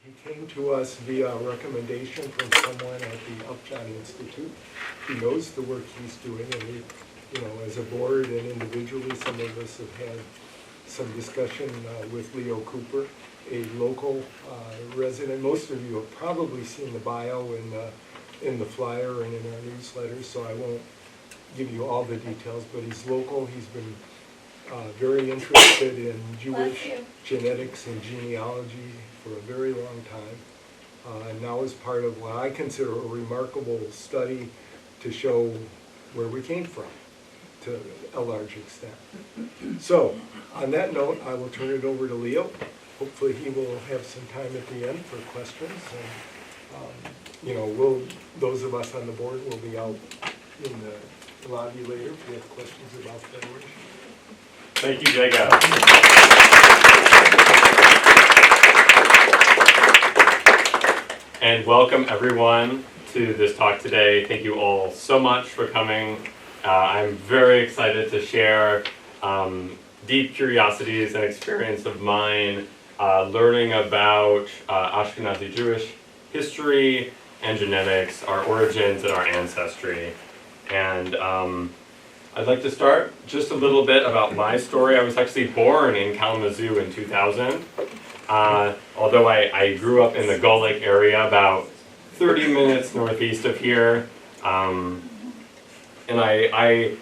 He came to us via a recommendation from someone at the Upjohn Institute who knows the work he's doing, and we, as a board and individually, some of us have had some discussion with Leo Cooper, a local resident. Most of you have probably seen the bio in the flyer and in our newsletter, so I won't give you all the details, but he's local. He's been very interested in Jewish genetics and genealogy for a very long time, and now is part of what I consider a remarkable study to show where we came from to a large extent. So, on that note, I will turn it over to Leo. Hopefully he will have some time at the end for questions, and those of us on the board will be out in the lobby later if we have questions about Federation. Thank you, Jacob. And welcome everyone to this talk today. Thank you all so much for coming. I'm very excited to share deep curiosities and experience of mine learning about Ashkenazi Jewish history and genetics, our origins and our ancestry. And I'd like to start just a little bit about my story. I was actually born in Kalamazoo in 2000. Although I grew up in the Gull Lake area, about 30 minutes northeast of here. And I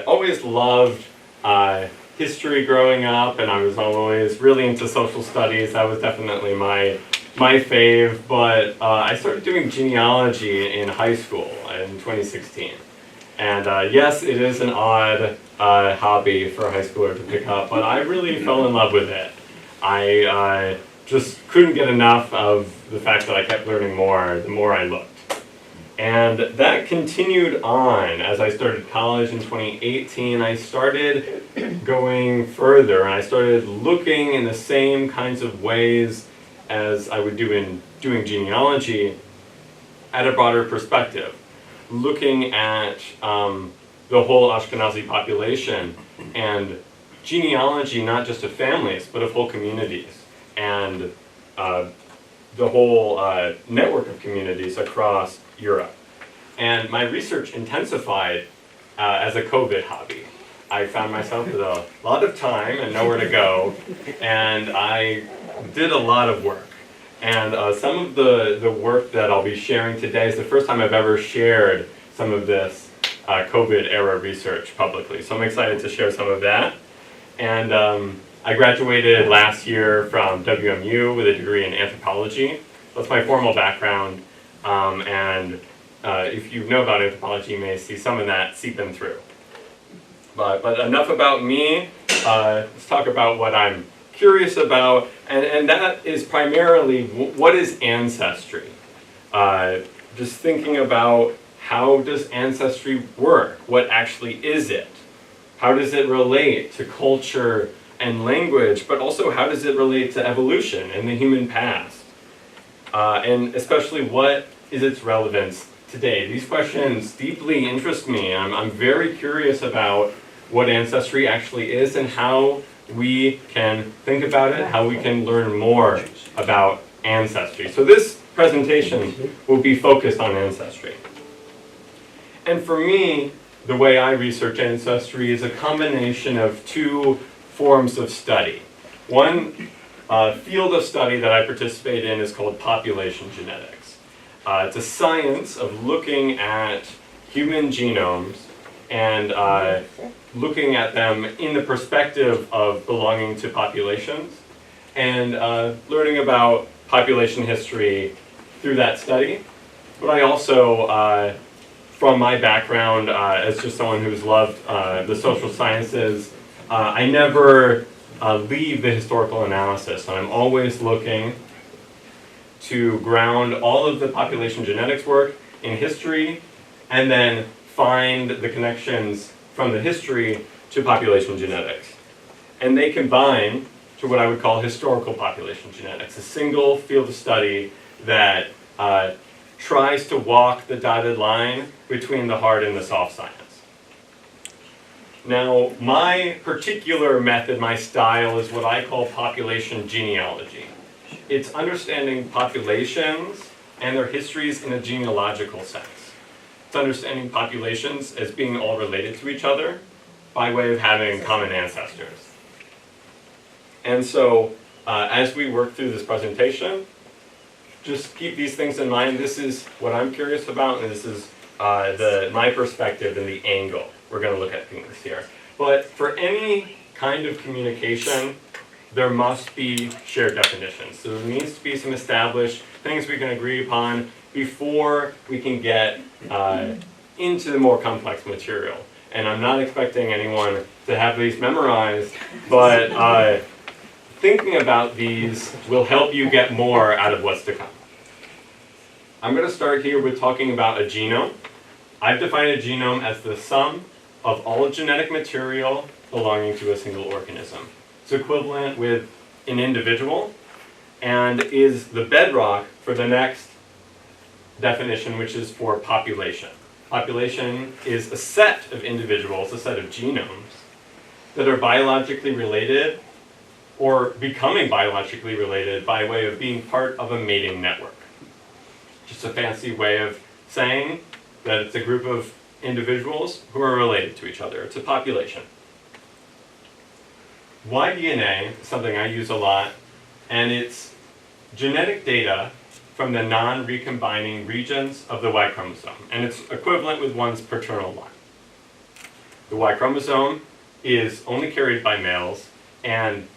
always loved history growing up, and I was always really into social studies. That was definitely my fave, but I started doing genealogy in high school in 2016. And yes, it is an odd hobby for a high schooler to pick up, but I really fell in love with it. I just couldn't get enough of the fact that I kept learning more the more I looked. And that continued on as I started college in 2018. I started going further, and I started looking in the same kinds of ways as I would do in doing genealogy at a broader perspective, looking at the whole Ashkenazi population and genealogy, not just of families, but of whole communities, and the whole network of communities across Europe. And my research intensified as a COVID hobby. I found myself with a lot of time and nowhere to go, and I did a lot of work. And some of the work that I'll be sharing today is the first time I've ever shared some of this COVID-era research publicly. So I'm excited to share some of that. And I graduated last year from WMU with a degree in anthropology. That's my formal background. And if you know about anthropology, you may see some of that seeping through. But enough about me. Let's talk about what I'm curious about. And that is primarily, what is ancestry? Just thinking about, how does ancestry work? What actually is it? How does it relate to culture and language, but also how does it relate to evolution and the human past? And especially, what is its relevance today? These questions deeply interest me. I'm very curious about what ancestry actually is and how we can think about it, how we can learn more about ancestry. So this presentation will be focused on ancestry. And for me, the way I research ancestry is a combination of two forms of study. One field of study that I participate in is called population genetics. It's a science of looking at human genomes and looking at them in the perspective of belonging to populations, and learning about population history through that study. But I also, from my background as just someone who's loved the social sciences, I never leave the historical analysis. And I'm always looking to ground all of the population genetics work in history, and then find the connections from the history to population genetics. And they combine to what I would call historical population genetics, a single field of study that tries to walk the dotted line between the hard and the soft science. Now, my particular method, my style, is what I call population genealogy. it's understanding populations and their histories in a genealogical sense. It's understanding populations as being all related to each other by way of having common ancestors. And so, as we work through this presentation, just keep these things in mind. This is what I'm curious about, and this is my perspective and the angle we're going to look at things here. But for any kind of communication, there must be shared definitions. So there needs to be some established things we can agree upon before we can get into the more complex material. And I'm not expecting anyone to have these memorized, but thinking about these will help you get more out of what's to come. I'm going to start here with talking about a genome. I've defined a genome as the sum of all genetic material belonging to a single organism. It's equivalent with an individual and is the bedrock for the next definition, which is for population. Population is a set of individuals, a set of genomes, that are biologically related or becoming biologically related by way of being part of a mating network. Just a fancy way of saying that it's a group of individuals who are related to each other. It's a population. Y-DNA is something I use a lot, and it's genetic data from the non-recombining regions of the Y chromosome, and it's equivalent with one's paternal line. The Y chromosome is only carried by males, and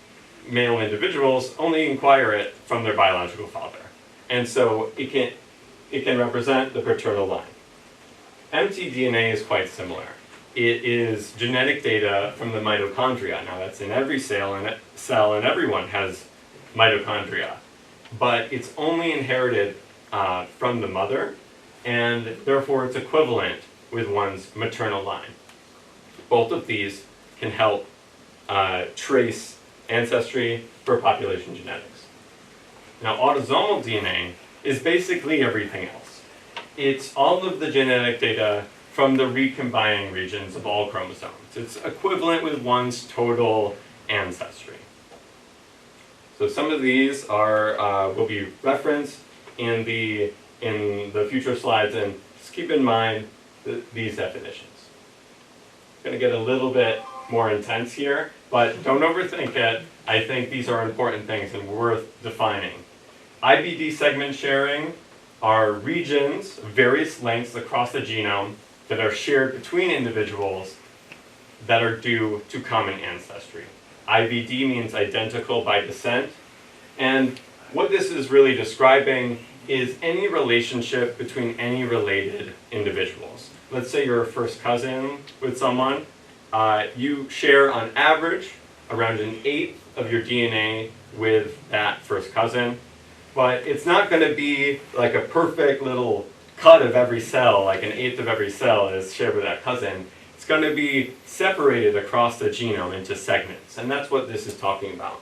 male individuals only acquire it from their biological father. And so it can represent the paternal line. mtDNA is quite similar. It is genetic data from the mitochondria. Now that's in every cell, and everyone has mitochondria. But it's only inherited from the mother, and therefore it's equivalent with one's maternal line. Both of these can help trace ancestry for population genetics. Now, autosomal DNA is basically everything else. It's all of the genetic data from the recombining regions of all chromosomes. It's equivalent with one's total ancestry. So some of these will be referenced in the future slides, and just keep in mind these definitions. I'm going to get a little bit more intense here, but don't overthink it. I think these are important things and worth defining. IBD segment sharing are regions of various lengths across the genome that are shared between individuals that are due to common ancestry. IBD means identical by descent, and what this is really describing is any relationship between any related individuals. Let's say you're a first cousin with someone. You share on average around 1/8 of your DNA with that first cousin, but it's not going to be like a perfect little cut of every cell, like 1/8 of every cell is shared with that cousin. It's going to be separated across the genome into segments, and that's what this is talking about.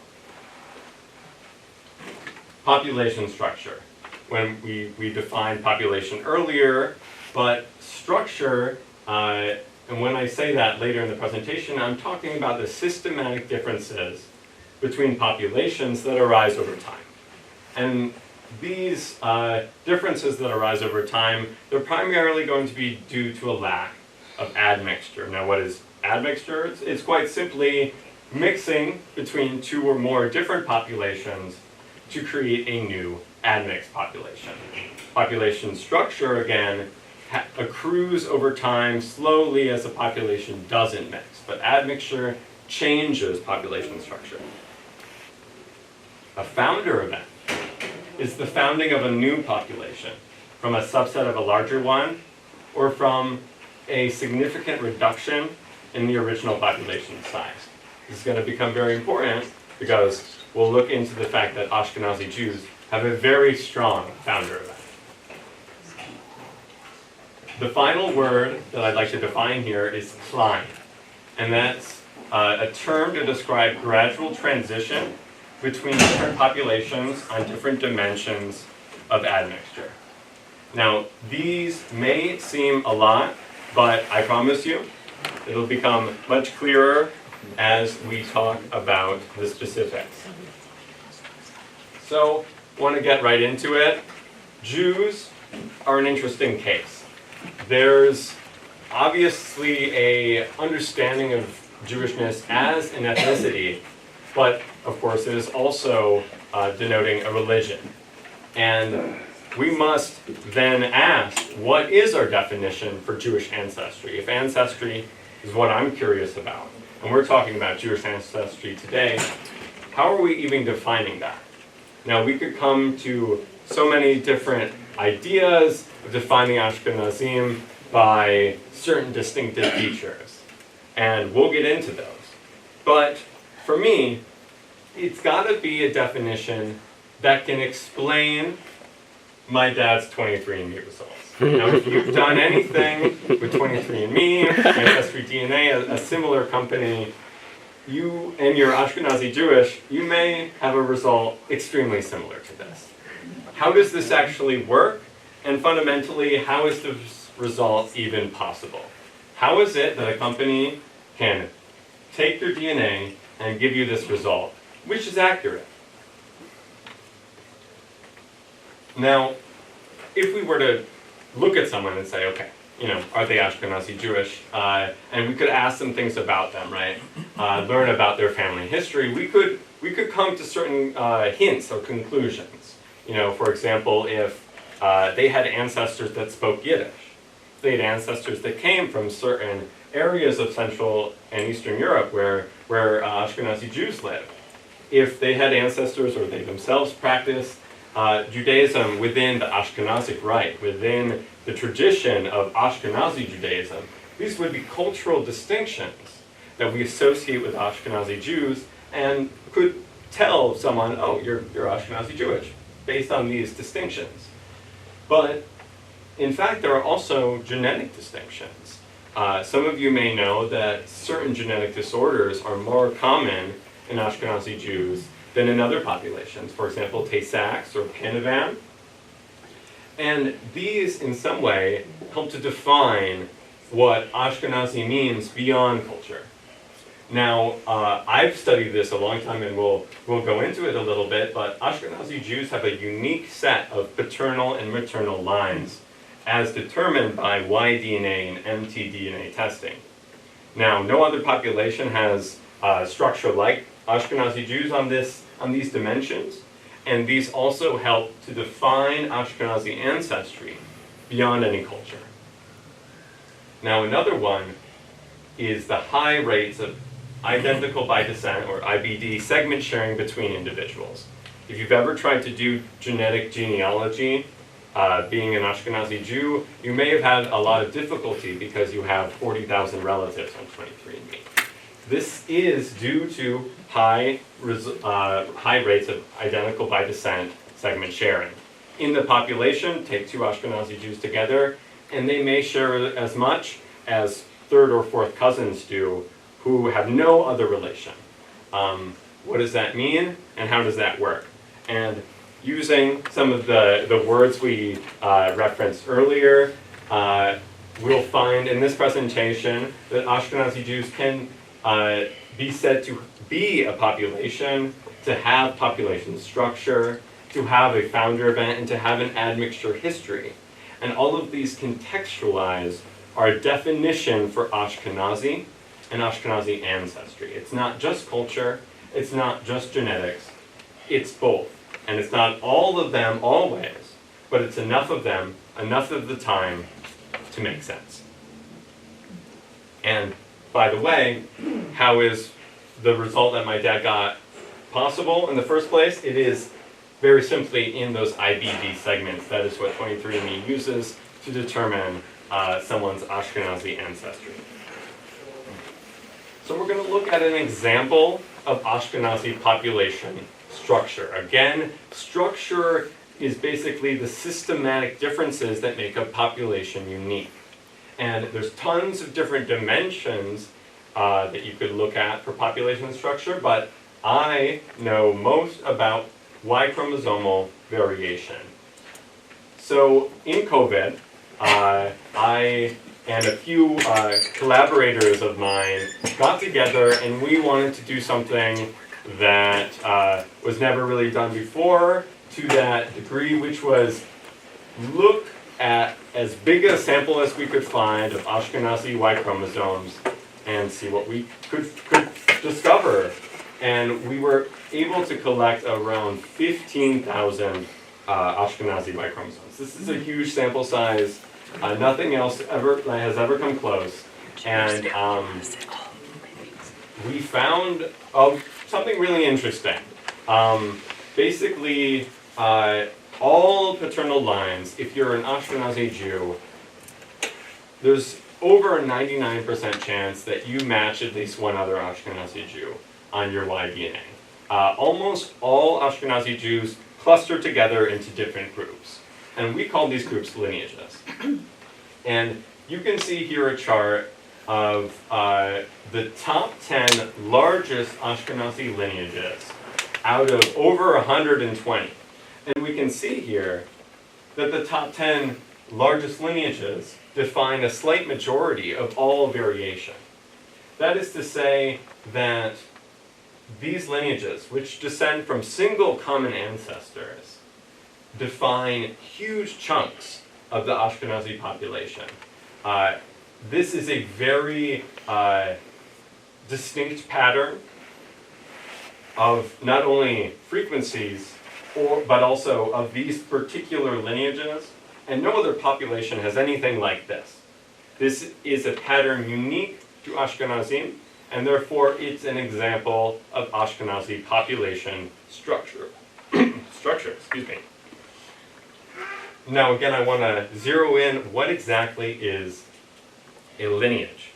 Population structure. When we defined population earlier, but structure, and when I say that later in the presentation, I'm talking about the systematic differences between populations that arise over time. And these differences that arise over time, they're primarily going to be due to a lack of admixture. Now, what is admixture? It's quite simply mixing between two or more different populations to create a new admixed population. Population structure, again, accrues over time slowly as the population doesn't mix, but admixture changes population structure. A founder event is the founding of a new population from a subset of a larger one, or from a significant reduction in the original population size. This is going to become very important because we'll look into the fact that Ashkenazi Jews have a very strong founder event. The final word that I'd like to define here is klein, and that's a term to describe gradual transition between different populations on different dimensions of admixture. Now, these may seem a lot, but I promise you, it'll become much clearer as we talk about the specifics. So, want to get right into it. Jews are an interesting case. There's obviously a understanding of Jewishness as an ethnicity, but of course it is also denoting a religion. And we must then ask, what is our definition for Jewish ancestry? If ancestry is what I'm curious about, and we're talking about Jewish ancestry today, how are we even defining that? Now, we could come to so many different ideas of defining Ashkenazim by certain distinctive features, and we'll get into those. But for me, it's got to be a definition that can explain my dad's 23andMe results. Now, if you've done anything with 23andMe, Ancestry DNA, a similar company, you and your Ashkenazi Jewish, you may have a result extremely similar to this. How does this actually work? And fundamentally, how is this result even possible? How is it that a company can take your DNA and give you this result, which is accurate? Now, if we were to look at someone and say, okay, are they Ashkenazi Jewish? And we could ask them things about them, right? Learn about their family history. We could come to certain hints or conclusions. For example, if they had ancestors that spoke Yiddish, they had ancestors that came from certain areas of Central and Eastern Europe where Ashkenazi Jews lived. If they had ancestors or they themselves practiced Judaism within the Ashkenazic rite, within the tradition of Ashkenazi Judaism, these would be cultural distinctions that we associate with Ashkenazi Jews and could tell someone, oh, you're Ashkenazi Jewish, based on these distinctions. But in fact, there are also genetic distinctions. Some of you may know that certain genetic disorders are more common in Ashkenazi Jews than in other populations. For example, Tay-Sachs or Canavan. And these, in some way, help to define what Ashkenazi means beyond culture. Now, I've studied this a long time, and we'll go into it a little bit, but Ashkenazi Jews have a unique set of paternal and maternal lines as determined by Y-DNA and mtDNA testing. Now, no other population has structure like Ashkenazi Jews on these dimensions, and these also help to define Ashkenazi ancestry beyond any culture. Now, another one is the high rates of identical by descent, or IBD, segment sharing between individuals. If you've ever tried to do genetic genealogy, being an Ashkenazi Jew, you may have had a lot of difficulty because you have 40,000 relatives on 23andMe. This is due to high rates of identical by descent segment sharing. In the population, take two Ashkenazi Jews together, and they may share as much as third or fourth cousins do who have no other relation. What does that mean, and how does that work? And using some of the words we referenced earlier, we'll find in this presentation that Ashkenazi Jews can be said to be a population, to have population structure, to have a founder event, and to have an admixture history. And all of these contextualize our definition for Ashkenazi and Ashkenazi ancestry. It's not just culture, it's not just genetics, it's both. And it's not all of them always, but it's enough of them, enough of the time to make sense. And by the way, how is the result that my dad got possible in the first place? It is very simply in those IBD segments. That is what 23andMe uses to determine someone's Ashkenazi ancestry. So we're going to look at an example of Ashkenazi population structure. Again, structure is basically the systematic differences that make a population unique. And there's tons of different dimensions that you could look at for population structure, but I know most about Y chromosomal variation. So in COVID, I and a few collaborators of mine got together and we wanted to do something that was never really done before to that degree, which was look at as big a sample as we could find of Ashkenazi Y chromosomes and see what we could discover. And we were able to collect around 15,000 Ashkenazi Y chromosomes. This is a huge sample size. Nothing else has ever come close. And we found something really interesting. Basically, all paternal lines, if you're an Ashkenazi Jew, there's over a 99% chance that you match at least one other Ashkenazi Jew on your Y DNA. Almost all Ashkenazi Jews cluster together into different groups, and we call these groups lineages. And you can see here a chart of the top 10 largest Ashkenazi lineages out of over 120. And we can see here that the top 10 largest lineages define a slight majority of all variation. That is to say that these lineages, which descend from single common ancestors, define huge chunks of the Ashkenazi population. This is a very distinct pattern of not only frequencies, but also of these particular lineages, and no other population has anything like this. This is a pattern unique to Ashkenazim, and therefore it's an example of Ashkenazi population structure. Excuse me. Now again, I want to zero in what exactly is a lineage.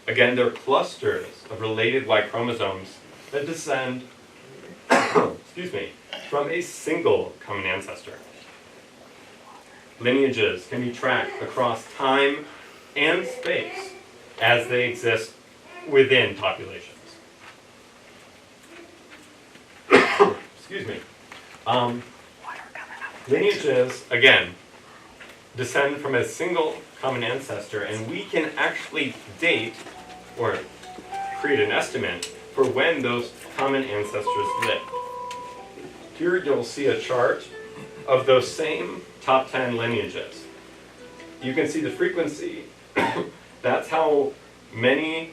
Again, they're clusters of related Y chromosomes that descend excuse me, from a single common ancestor. Lineages can be tracked across time and space as they exist within populations. Excuse me. Lineages, again, descend from a single common ancestor, and we can actually date or create an estimate for when those common ancestors lived. Here you'll see a chart of those same top 10 lineages. You can see the frequency. That's how many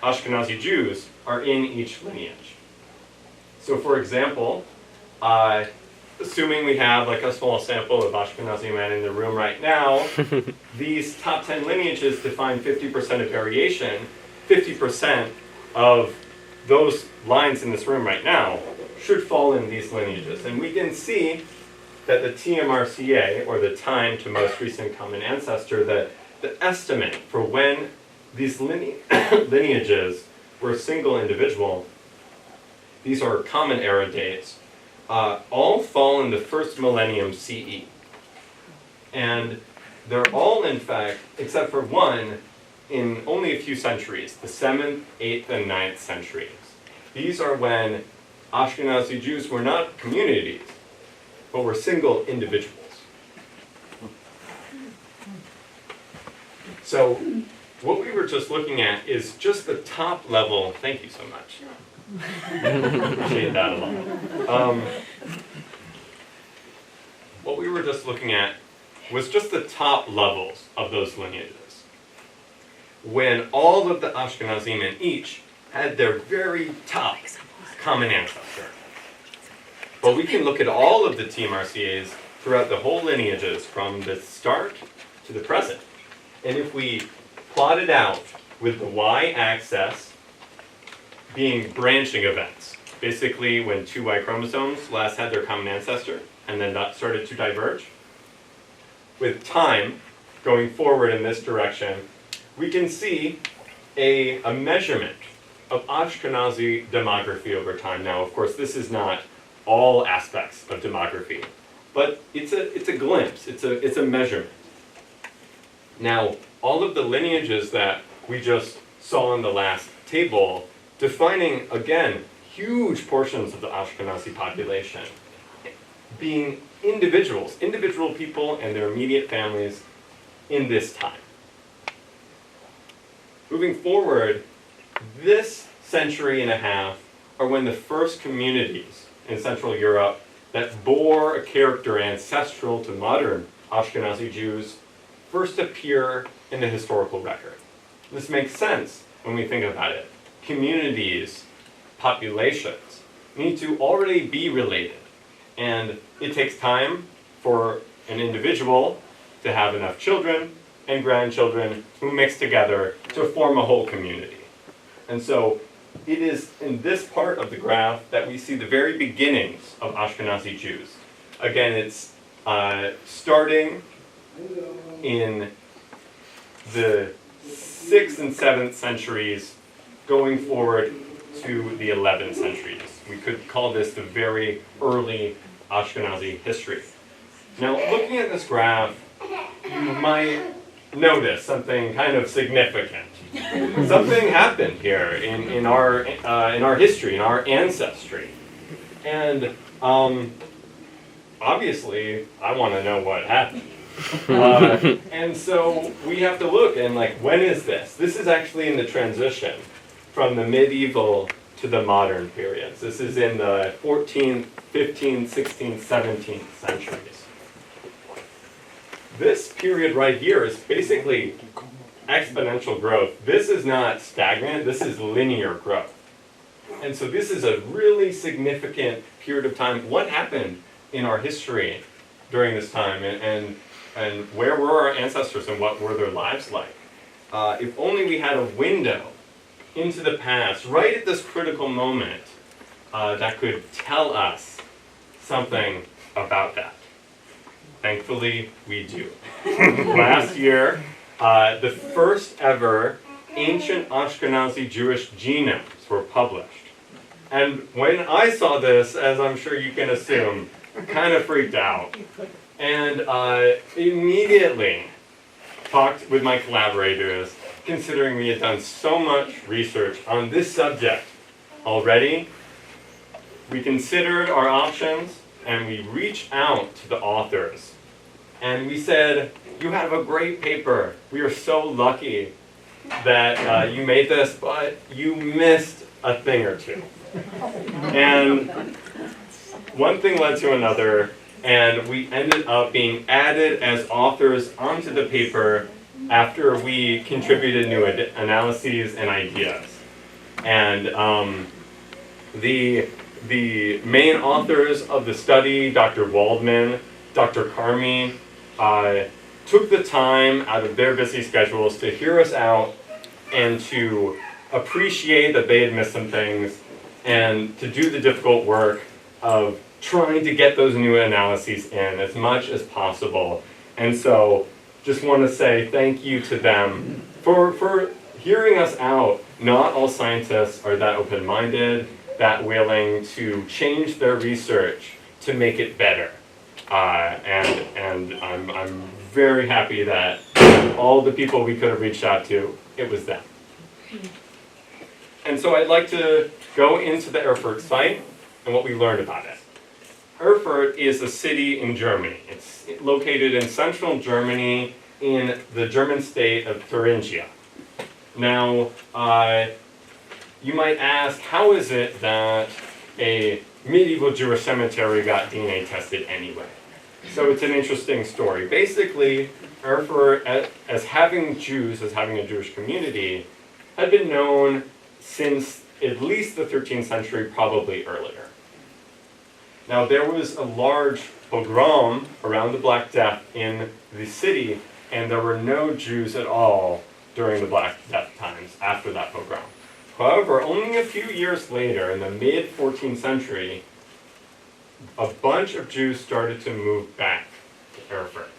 Ashkenazi Jews are in each lineage. So for example, assuming we have like a small sample of Ashkenazi men in the room right now, these top 10 lineages define 50% of variation. 50% of those lines in this room right now should fall in these lineages. And we can see that the TMRCA, or the time to most recent common ancestor, the estimate for when these lineages were a single individual, these are common era dates, all fall in the first millennium CE. And they're all, in fact, except for one, in only a few centuries, the 7th, 8th, and 9th centuries. These are when Ashkenazi Jews were not communities, but were single individuals. So what we were just looking at is just the top level. Thank you so much. Appreciate that a lot. What we were just looking at was just the top levels of those lineages, when all of the Ashkenazim in each had their very top common ancestor. But we can look at all of the TMRCAs throughout the whole lineages from the start to the present. And if we plot it out with the y-axis being branching events, basically when two Y chromosomes last had their common ancestor and then started to diverge, with time going forward in this direction, we can see a measurement of Ashkenazi demography over time. Now, of course, this is not all aspects of demography, but it's a glimpse, it's a measurement. Now, all of the lineages that we just saw in the last table, defining, again, huge portions of the Ashkenazi population, being individual people and their immediate families in this time. Moving forward, this century and a half are when the first communities in Central Europe that bore a character ancestral to modern Ashkenazi Jews first appear in the historical record. This makes sense when we think about it. Communities, populations need to already be related, and it takes time for an individual to have enough children and grandchildren who mix together to form a whole community. And so it is in this part of the graph that we see the very beginnings of Ashkenazi Jews. Again, it's starting in the 6th and 7th centuries, going forward to the 11th centuries. We could call this the very early Ashkenazi history. Now, looking at this graph, you might notice something kind of significant. Something happened here in our history, in our ancestry. And obviously, I want to know what happened. And so we have to look and when is this? This is actually in the transition from the medieval to the modern periods. This is in the 14th, 15th, 16th, 17th centuries. This period right here is basically exponential growth. This is not stagnant, this is linear growth. And so this is a really significant period of time. What happened in our history during this time, and where were our ancestors and what were their lives like? If only we had a window into the past, right at this critical moment, that could tell us something about that. Thankfully, we do. Last year, the first ever ancient Ashkenazi Jewish genomes were published. And when I saw this, as I'm sure you can assume, kind of freaked out. And immediately talked with my collaborators, considering we had done so much research on this subject already. We considered our options, and we reached out to the authors. And we said, you have a great paper. We are so lucky that you made this, but you missed a thing or two. And one thing led to another, and we ended up being added as authors onto the paper after we contributed new analyses and ideas. And the main authors of the study, Dr. Waldman, Dr. Carmi, took the time out of their busy schedules to hear us out and to appreciate that they had missed some things and to do the difficult work of trying to get those new analyses in as much as possible. And so just want to say thank you to them for hearing us out. Not all scientists are that open-minded, that willing to change their research to make it better. And I'm very happy that all the people we could have reached out to, it was them. And so I'd like to go into the Erfurt site and what we learned about it. Erfurt is a city in Germany. It's located in central Germany in the German state of Thuringia. Now, you might ask, how is it that a medieval Jewish cemetery got DNA tested anyway? So it's an interesting story. Basically, Erfurt, as having Jews, as having a Jewish community, had been known since at least the 13th century, probably earlier. Now, there was a large pogrom around the Black Death in the city, and there were no Jews at all during the Black Death times after that pogrom. However, only a few years later, in the mid-14th century, a bunch of Jews started to move back to Erfurt,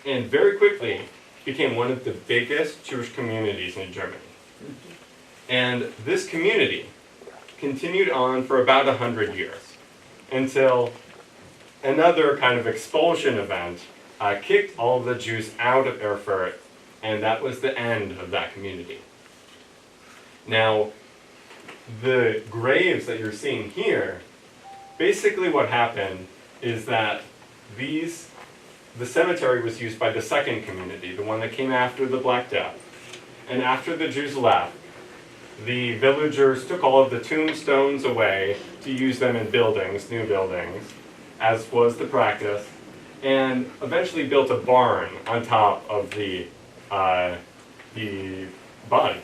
and very quickly became one of the biggest Jewish communities in Germany. And this community continued on for about 100 years, until another kind of expulsion event kicked all of the Jews out of Erfurt, and that was the end of that community. Now, the graves that you're seeing here, basically what happened is that the cemetery was used by the second community, the one that came after the Black Death. And after the Jews left, the villagers took all of the tombstones away to use them in buildings, new buildings. as was the practice, and eventually built a barn on top of the bodies.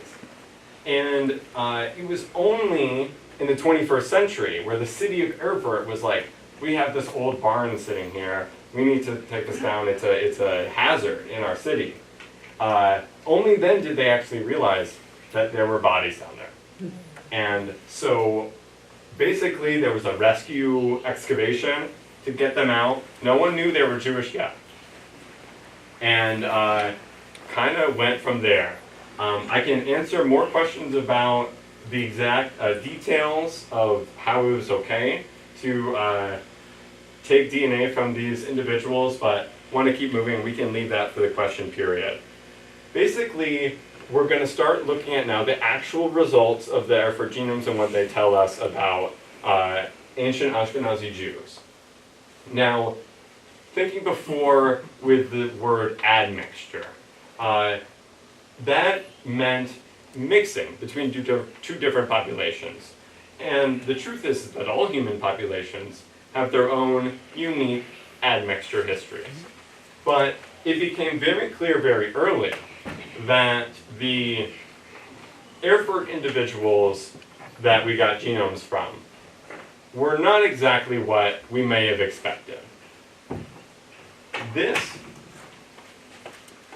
And it was only in the 21st century where the city of Erfurt was like, we have this old barn sitting here, we need to take this down, it's a hazard in our city. Only then did they actually realize that there were bodies down there. And so basically there was a rescue excavation to get them out. No one knew they were Jewish yet. And kind of went from there. I can answer more questions about the exact details of how it was okay to take DNA from these individuals, but want to keep moving. We can leave that for the question period. Basically, we're going to start looking at now the actual results of the Erfurt genomes and what they tell us about ancient Ashkenazi Jews. Now, thinking before with the word admixture, that meant mixing between two different populations. And the truth is that all human populations have their own unique admixture histories. But it became very clear very early that the Erfurt individuals that we got genomes from were not exactly what we may have expected. This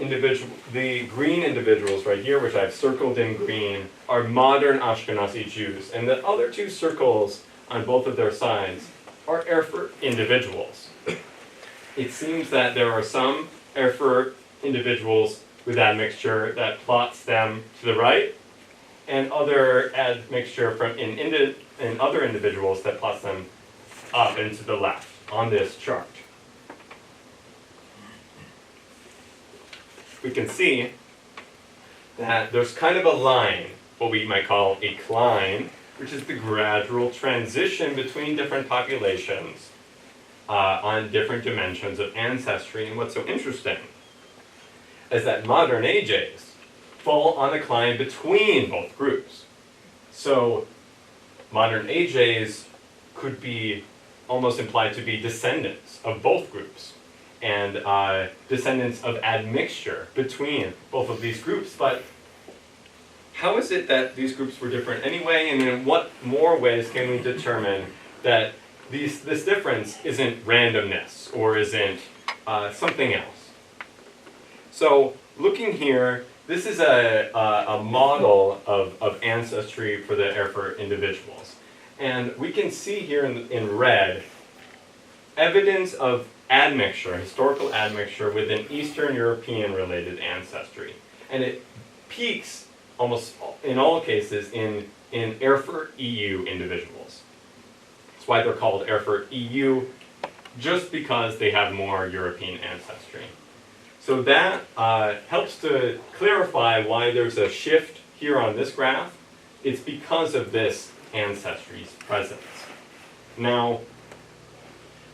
individual, the green individuals right here, which I've circled in green, are modern Ashkenazi Jews, and the other two circles on both of their sides are Erfurt individuals. It seems that there are some Erfurt individuals with admixture that plots them to the right, and other admixture in other individuals that plots them up and to the left on this chart. We can see that there's kind of a line, what we might call a cline, which is the gradual transition between different populations on different dimensions of ancestry. And what's so interesting is that modern AJs fall on a cline between both groups. So modern AJs could be almost implied to be descendants of both groups, and descendants of admixture between both of these groups. But how is it that these groups were different anyway, and in what more ways can we determine that this difference isn't randomness or isn't something else? So looking here, this is a model of ancestry for the Erfurt individuals. And we can see here in red evidence of admixture, historical admixture with an Eastern European related ancestry. And it peaks almost in all cases in Erfurt EU individuals. That's why they're called Erfurt EU, just because they have more European ancestry. So that helps to clarify why there's a shift here on this graph. It's because of this ancestry's presence. Now,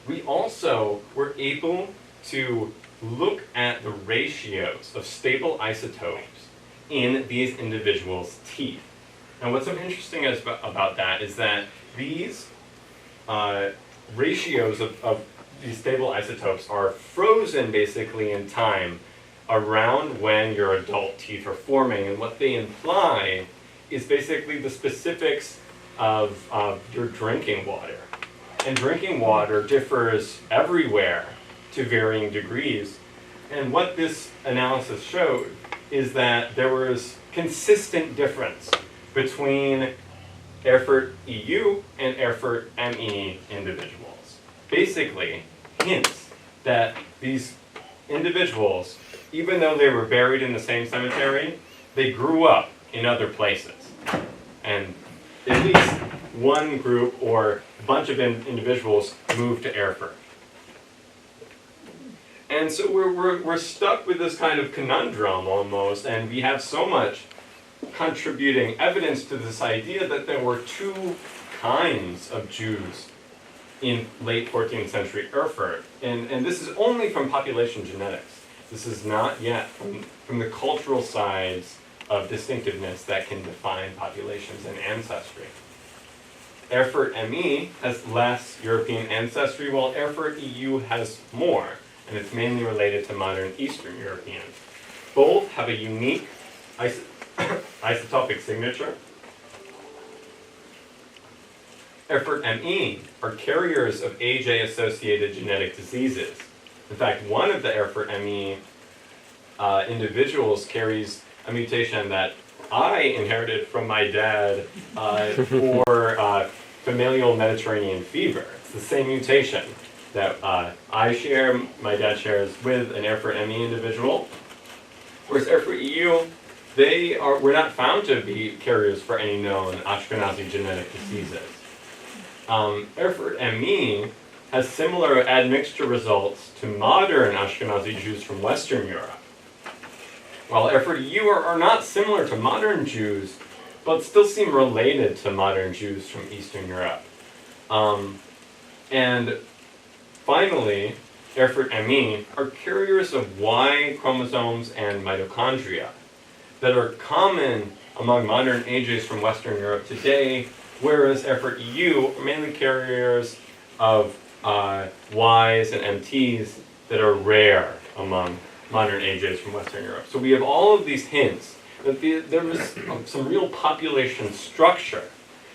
we also were able to look at the ratios of stable isotopes in these individuals' teeth. And what's so interesting about that is that these ratios of these stable isotopes are frozen basically in time around when your adult teeth are forming. And what they imply is basically the specifics of your drinking water. And drinking water differs everywhere to varying degrees. And what this analysis showed is that there was consistent difference between Erfurt EU and Erfurt ME individuals. Basically, hints that these individuals, even though they were buried in the same cemetery, they grew up in other places. And at least one group or a bunch of individuals moved to Erfurt. And so we're stuck with this kind of conundrum almost, and we have so much contributing evidence to this idea that there were two kinds of Jews in late 14th century Erfurt. And this is only from population genetics. This is not yet from the cultural sides of distinctiveness that can define populations and ancestry. Erfurt ME has less European ancestry, while Erfurt EU has more, and it's mainly related to modern Eastern Europeans. Both have a unique isotopic signature. Erfurt ME are carriers of AJ-associated genetic diseases. In fact, one of the Erfurt ME individuals carries a mutation that I inherited from my dad for familial Mediterranean fever. It's the same mutation that I share, my dad shares with an Erfurt ME individual. Whereas Erfurt EU, were not found to be carriers for any known Ashkenazi genetic diseases. Erfurt ME has similar admixture results to modern Ashkenazi Jews from Western Europe. While Erfurt EU are not similar to modern Jews, but still seem related to modern Jews from Eastern Europe. And finally, Erfurt ME are carriers of Y chromosomes and mitochondria that are common among modern AJs from Western Europe today, whereas Erfurt EU are mainly carriers of Ys and MTs that are rare among modern AJs from Western Europe. So we have all of these hints that there was some real population structure,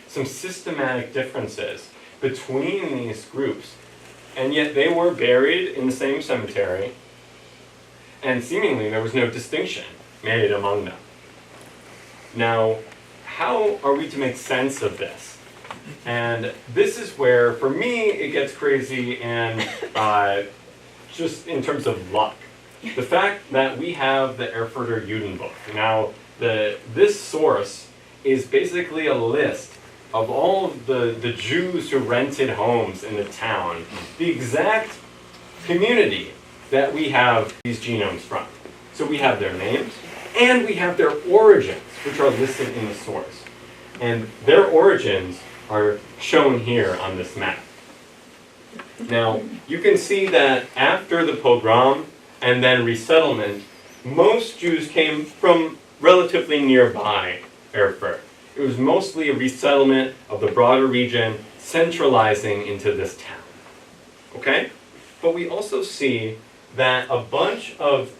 some systematic differences between these groups, and yet they were buried in the same cemetery, and seemingly there was no distinction made among them. Now, how are we to make sense of this? And this is where, for me, it gets crazy and just in terms of luck. The fact that we have the Erfurter Judenbuch. Now, this source is basically a list of all of the Jews who rented homes in the town, the exact community that we have these genomes from. So we have their names, and we have their origins, which are listed in the source. And their origins are shown here on this map. Now, you can see that after the pogrom and then resettlement, most Jews came from relatively nearby Erfurt. It was mostly a resettlement of the broader region, centralizing into this town. Okay? But we also see that a bunch of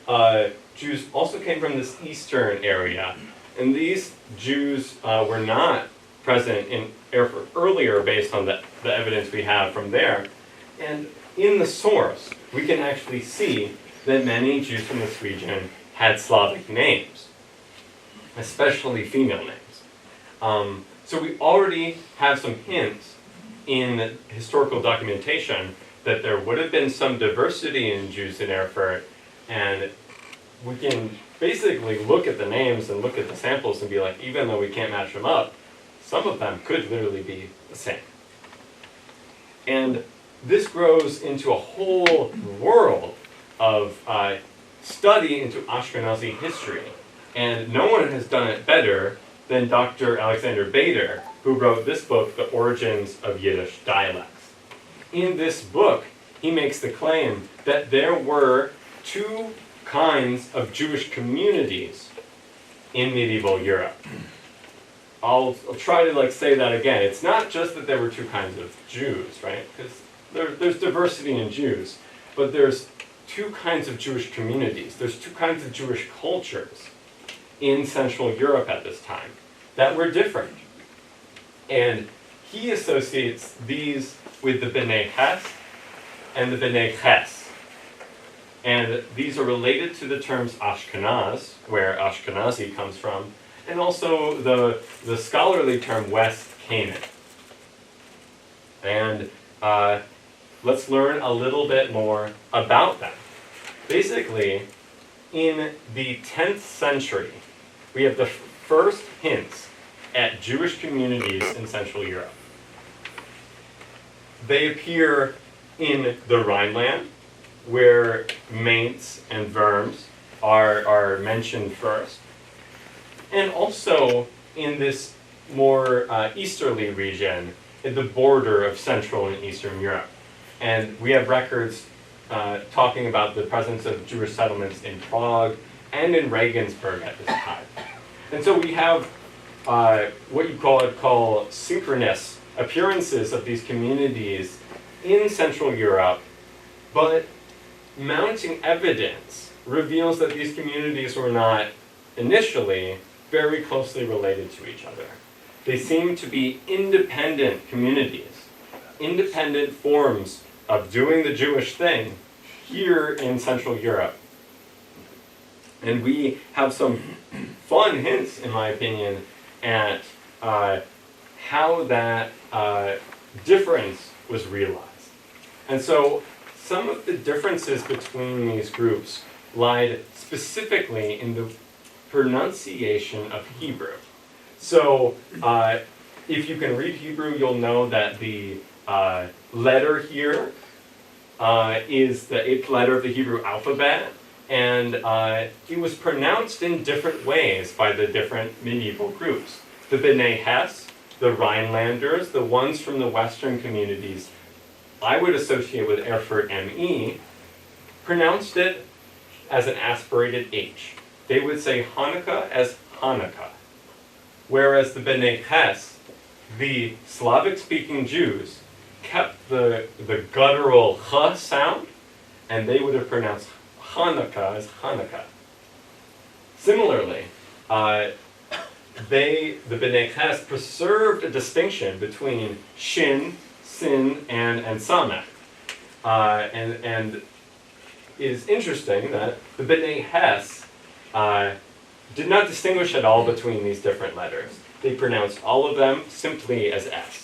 Jews also came from this eastern area, and these Jews were not present in Erfurt earlier based on the evidence we have from there. And in the source, we can actually see that many Jews from this region had Slavic names, especially female names. So we already have some hints in historical documentation that there would have been some diversity in Jews in Erfurt, and we can basically look at the names and look at the samples and be like, even though we can't match them up, some of them could literally be the same. And this grows into a whole world of study into Ashkenazi history. And no one has done it better than Dr. Alexander Bader, who wrote this book, The Origins of Yiddish Dialects. In this book, he makes the claim that there were two kinds of Jewish communities in medieval Europe. I'll try to say that again. It's not just that there were two kinds of Jews, right? Because there's diversity in Jews, but there's two kinds of Jewish communities. There's two kinds of Jewish cultures in Central Europe at this time that were different. And he associates these with the B'nai Ches and the B'nai Ches. And these are related to the terms Ashkenaz, where Ashkenazi comes from, and also the scholarly term West Canaan. And let's learn a little bit more about them. Basically, in the 10th century, we have the first hints at Jewish communities in Central Europe. They appear in the Rhineland, where Mainz and Worms are mentioned first, and also in this more easterly region, at the border of Central and Eastern Europe. And we have records talking about the presence of Jewish settlements in Prague and in Regensburg at this time. And so we have what you call synchronous appearances of these communities in Central Europe, but mounting evidence reveals that these communities were not initially very closely related to each other. They seem to be independent communities, independent forms of doing the Jewish thing here in Central Europe. And we have some fun hints, in my opinion, at how that difference was realized. And so some of the differences between these groups lied specifically in the pronunciation of Hebrew. So if you can read Hebrew, you'll know that the letter here is the 8th letter of the Hebrew alphabet, and it was pronounced in different ways by the different medieval groups. The B'nai Hess, the Rhinelanders, the ones from the Western communities, I would associate with Erfurt ME, pronounced it as an aspirated H. They would say Hanukkah as Hanukkah. Whereas the B'nai Hess, the Slavic-speaking Jews, kept the guttural ch sound, and they would have pronounced Hanukkah as Hanukkah. Similarly, the B'nai Hess preserved a distinction between Shin, Sin, and Samech. And it is interesting that the B'nai Hess did not distinguish at all between these different letters. They pronounced all of them simply as S.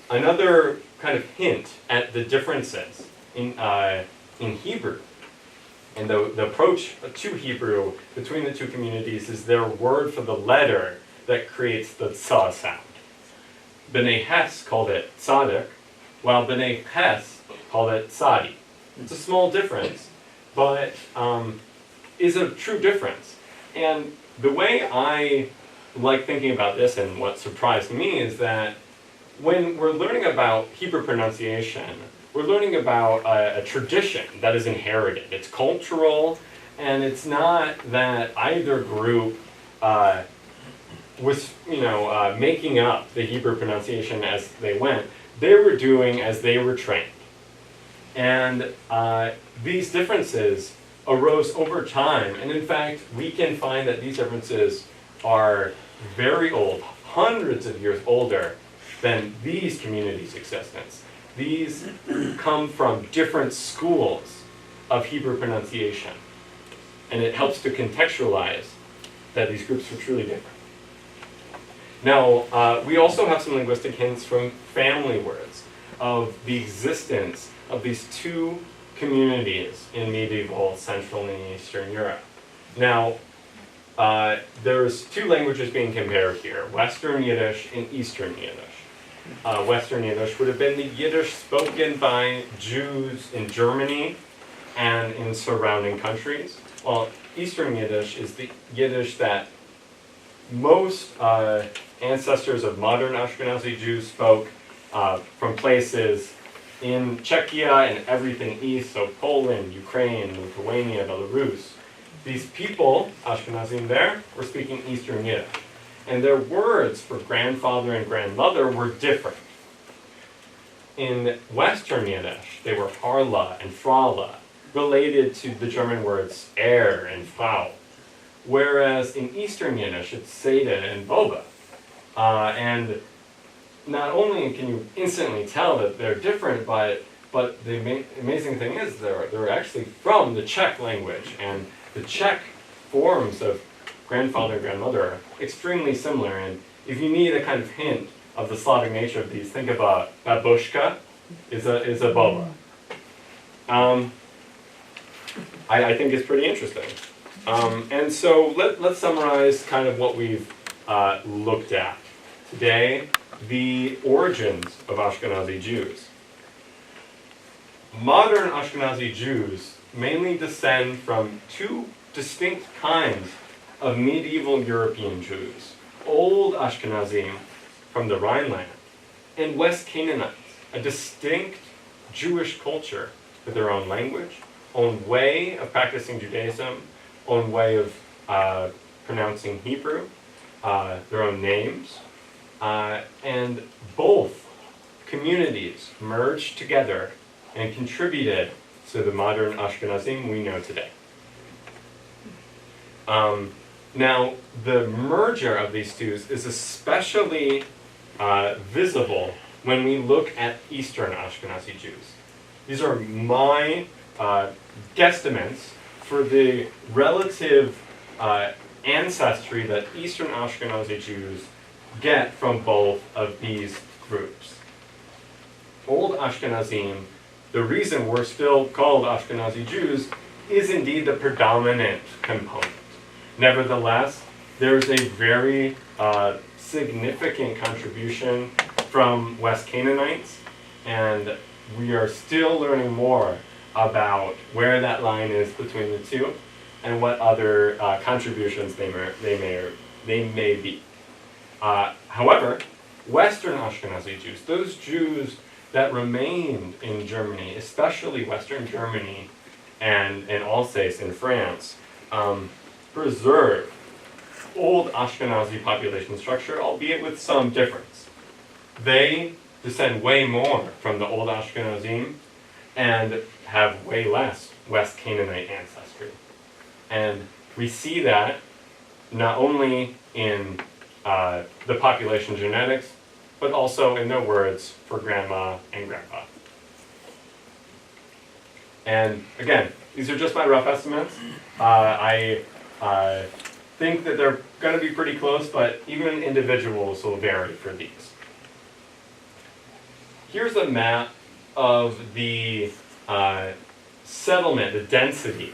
Another kind of hint at the differences in Hebrew and the approach to Hebrew between the two communities is their word for the letter that creates the tsa sound. B'nai Hess called it tzadik, while B'nai Hess called it tzadi. It's a small difference, but is a true difference. And the way I like thinking about this, and what surprised me, is that when we're learning about Hebrew pronunciation, we're learning about a tradition that is inherited. It's cultural, and it's not that either group was, making up the Hebrew pronunciation as they went. They were doing as they were trained. And these differences arose over time, and in fact, we can find that these differences are very old, hundreds of years older than these communities' existence. These come from different schools of Hebrew pronunciation, and it helps to contextualize that these groups were truly different. Now, we also have some linguistic hints from family words of the existence of these two communities in medieval Central and Eastern Europe. Now, there's two languages being compared here, Western Yiddish and Eastern Yiddish. Western Yiddish would have been the Yiddish spoken by Jews in Germany and in surrounding countries, while Eastern Yiddish is the Yiddish that most ancestors of modern Ashkenazi Jews spoke from places in Czechia and everything east, so Poland, Ukraine, Lithuania, Belarus. These people, Ashkenazim there, were speaking Eastern Yiddish. And their words for grandfather and grandmother were different. In Western Yiddish, they were Harla and Frala, related to the German words er and Frau. Whereas in Eastern Yiddish, it's Seda and Boba. And not only can you instantly tell that they're different, but the amazing thing is they're actually from the Czech language, and the Czech forms of grandfather and grandmother are extremely similar. And if you need a kind of hint of the Slavic nature of these, think about babushka is a boba. I think it's pretty interesting. And so let's summarize kind of what we've looked at today. The origins of Ashkenazi Jews. Modern Ashkenazi Jews mainly descend from two distinct kinds of medieval European Jews. Old Ashkenazim from the Rhineland, and West Canaanites, a distinct Jewish culture with their own language, own way of practicing Judaism, own way of pronouncing Hebrew, their own names. And both communities merged together and contributed to the modern Ashkenazim we know today. Now, the merger of these two is especially visible when we look at Eastern Ashkenazi Jews. These are my guesstimates for the relative ancestry that Eastern Ashkenazi Jews get from both of these groups. Old Ashkenazim, the reason we're still called Ashkenazi Jews, is indeed the predominant component. Nevertheless, there's a very significant contribution from West Canaanites, and we are still learning more about where that line is between the two and what other contributions they may be. However, Western Ashkenazi Jews, those Jews that remained in Germany, especially Western Germany and Alsace in France, preserve old Ashkenazi population structure, albeit with some difference. They descend way more from the old Ashkenazim and have way less West Canaanite ancestry. And we see that not only in the population genetics, but also in their words for grandma and grandpa. And again, these are just my rough estimates. I think that they're going to be pretty close, but even individuals will vary for these. Here's a map of the settlement, the density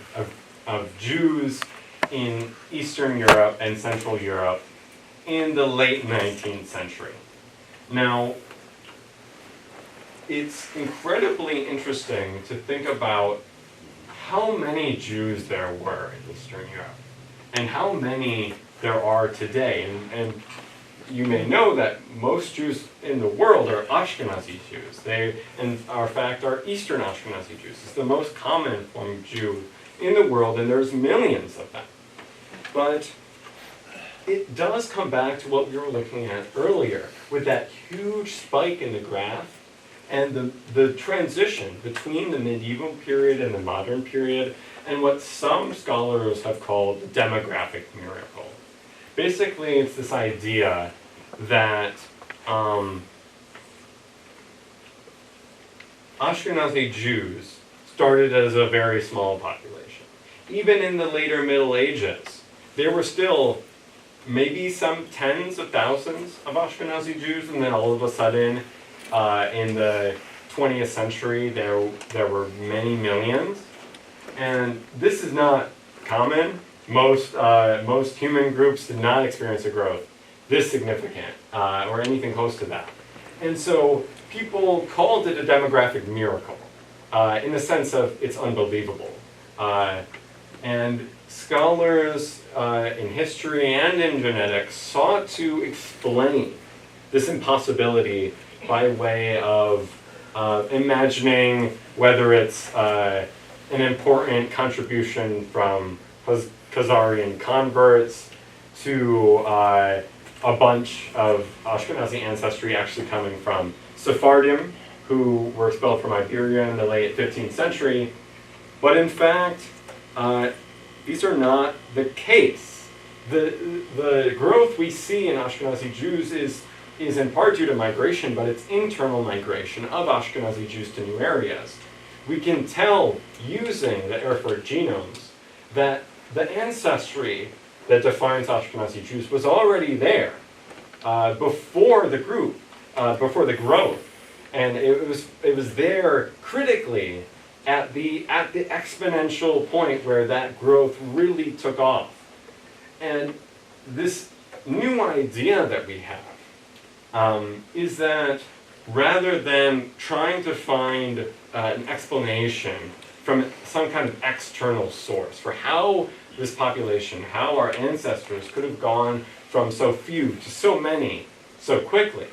of Jews in Eastern Europe and Central Europe in the late 19th century. Now, it's incredibly interesting to think about how many Jews there were in Eastern Europe and how many there are today. And you may know that most Jews in the world are Ashkenazi Jews. They, in fact, are Eastern Ashkenazi Jews. It's the most common form of Jew in the world, and there's millions of them. But it does come back to what we were looking at earlier, with that huge spike in the graph and the transition between the medieval period and the modern period, and what some scholars have called the demographic miracle. Basically, it's this idea that Ashkenazi Jews started as a very small population. Even in the later Middle Ages, there were still maybe some tens of thousands of Ashkenazi Jews, and then all of a sudden, in the 20th century, there were many millions. And this is not common. Most human groups did not experience a growth this significant, or anything close to that. And so people called it a demographic miracle, in the sense of it's unbelievable. And scholars in history and in genetics sought to explain this impossibility by way of imagining whether it's an important contribution from Khazarian converts to a bunch of Ashkenazi ancestry actually coming from Sephardim, who were expelled from Iberia in the late 15th century. But in fact, these are not the case. The growth we see in Ashkenazi Jews is in part due to migration, but it's internal migration of Ashkenazi Jews to new areas. We can tell using the Erfurt genomes that the ancestry that defines Ashkenazi Jews was already there before the group, before the growth, and it was there critically at the exponential point where that growth really took off. And this new idea that we have is that rather than trying to find an explanation from some kind of external source for how this population, how our ancestors could have gone from so few to so many so quickly,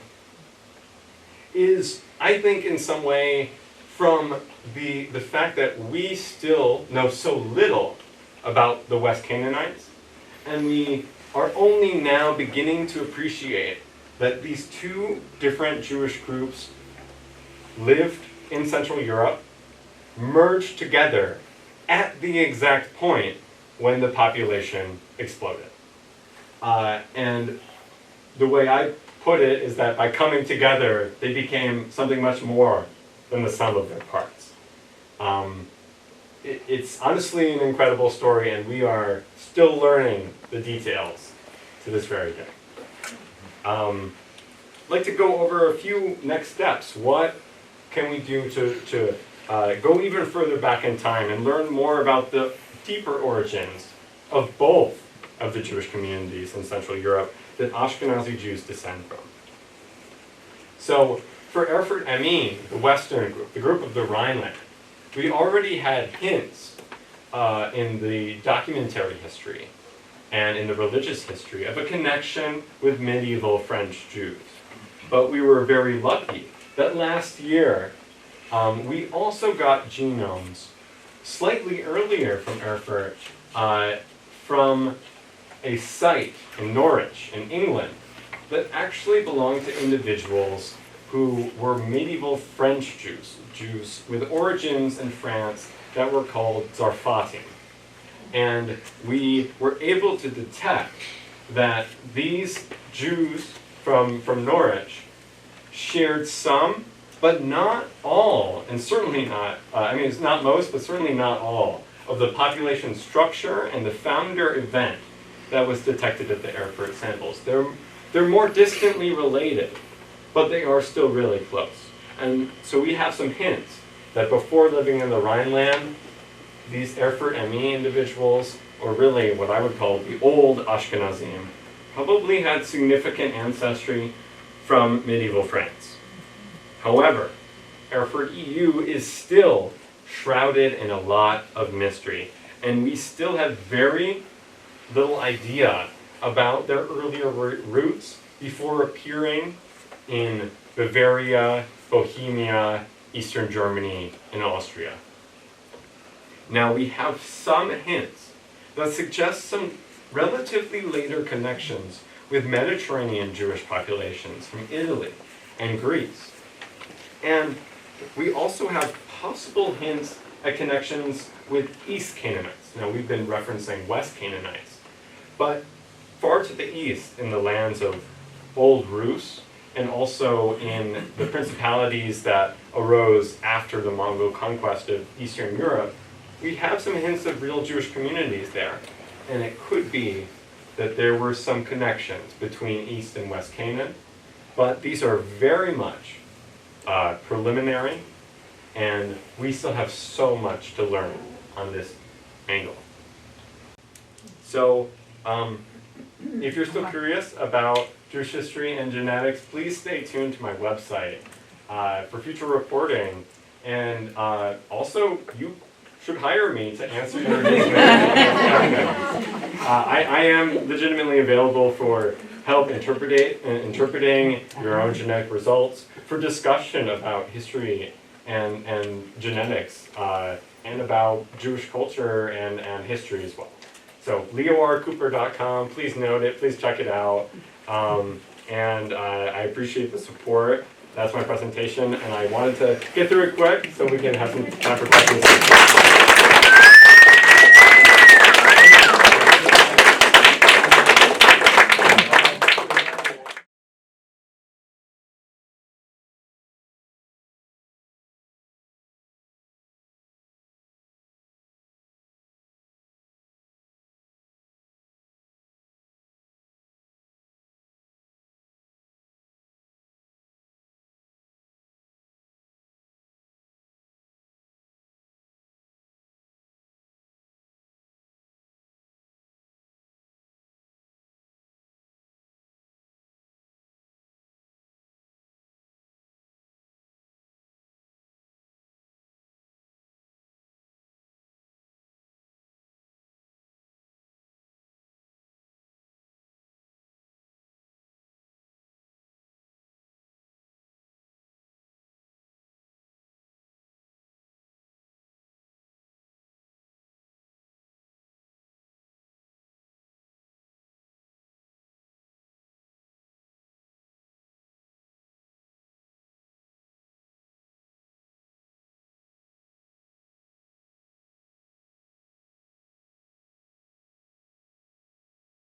is, I think, in some way from the fact that we still know so little about the West Canaanites, and we are only now beginning to appreciate that these two different Jewish groups lived in Central Europe, merged together at the exact point when the population exploded. And the way I put it is that by coming together, they became something much more than the sum of their parts. It's honestly an incredible story, and we are still learning the details to this very day. I'd like to go over a few next steps. What can we do to go even further back in time and learn more about the deeper origins of both of the Jewish communities in Central Europe that Ashkenazi Jews descend from? So for Erfurt Emmy, the Western group, the group of the Rhineland, we already had hints in the documentary history and in the religious history of a connection with medieval French Jews. But we were very lucky that last year we also got genomes slightly earlier from Erfurt from a site in Norwich, in England, that actually belonged to individuals who were medieval French Jews, Jews with origins in France that were called Zarfatim. And we were able to detect that these Jews from Norwich shared some, but not all, and certainly not, it's not most, but certainly not all, of the population structure and the founder event that was detected at the Erfurt samples. They're more distantly related, but they are still really close. And so we have some hints that before living in the Rhineland, these Erfurt Emmy individuals, or really what I would call the old Ashkenazim, probably had significant ancestry from medieval France. However, Erfurt EU is still shrouded in a lot of mystery, and we still have very little idea about their earlier roots before appearing in Bavaria, Bohemia, Eastern Germany, and Austria. Now we have some hints that suggest some relatively later connections with Mediterranean Jewish populations from Italy and Greece. And we also have possible hints at connections with East Canaanites. Now we've been referencing West Canaanites, but far to the east in the lands of Old Rus, and also in the principalities that arose after the Mongol conquest of Eastern Europe, we have some hints of real Jewish communities there. And it could be that there were some connections between East and West Canaan, but these are very much preliminary, and we still have so much to learn on this angle. So, if you're still curious about Jewish history and genetics, please stay tuned to my website for future reporting. And also, you should hire me to answer your questions. I am legitimately available for help interpreting your own genetic results, for discussion about history and genetics, and about Jewish culture and history as well. So leorcooper.com, please note it, please check it out. And I appreciate the support. That's my presentation, and I wanted to get through it quick so we can have some time for questions.